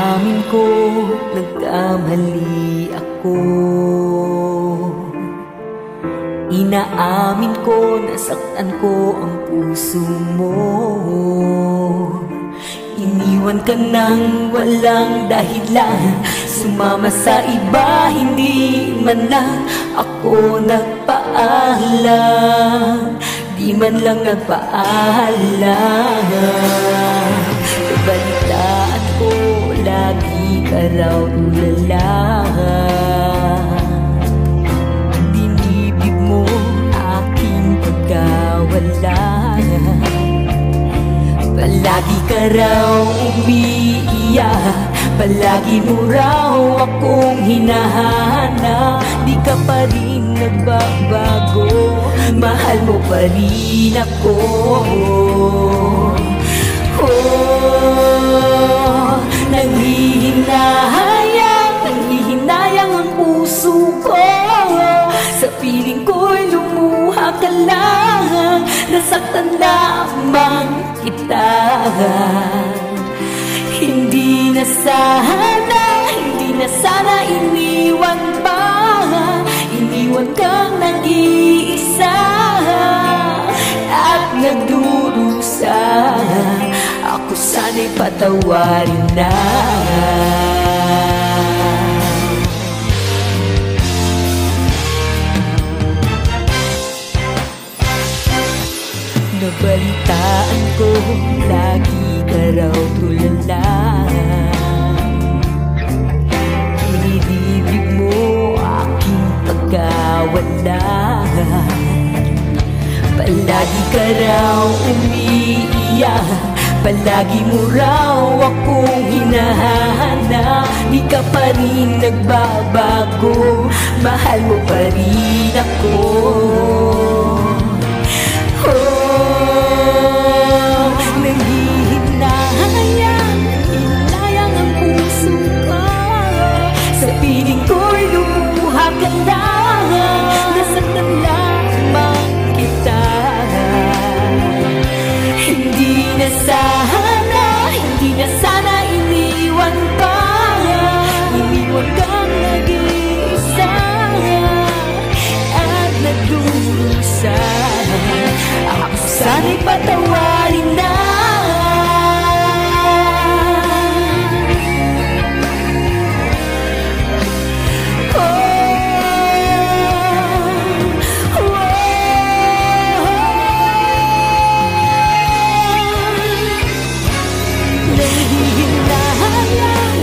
Inaamin ko, nagkamali ako. Inaamin ko, nasaktan ko ang puso mo. Iniwan ka nang walang dahilan, sumama sa iba, hindi man lang ako nagpaalam. Di man lang nagpaalam. Balitaan ko, lagi ka raw tulala. Binibig mo aking pagkawala. Palagi ka raw umiiyak, palagi mo raw akong hinahanap. Di ka pa rin nagbabago, mahal mo pa rin ako. Oh, nanghihinayang ang puso ko. Sa piling ko'y lumuha ka lang, nasaktan lamang kita. Hindi na sana iniwan pa. Iniwan kang nag-iisa at nagdurusa. Ako sana'y patawarin na. Nabalitaan ko, lagi ka raw tulala. Inibig mo aking pagkawala. Palagi ka raw umiiyak, palagi mo raw akong hinahanap. Di ka pa rin nagbabago, mahal mo pa rin ako. Oh, nanghihinayang ang puso ko. Sa piling ko'y lumuha ka lang, nasaktan lamang kita. Hindi na sana iniwan pa. Iniwan kang nag-iisa at nagdurusa. Ako sana'y patawarin na.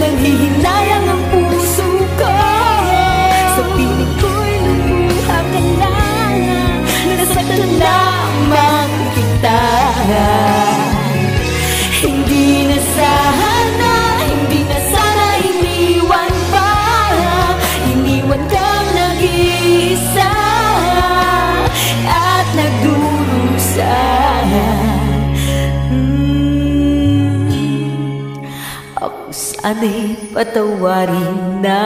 Nanghihinayang ang puso ko. Sa piling ko'y lumuha ka lang, nasaktan lamang kita. Hindi na sana iniwan pa. Iniwan kang nag-iisa at nagdurusa. Ako sana'y patawarin na.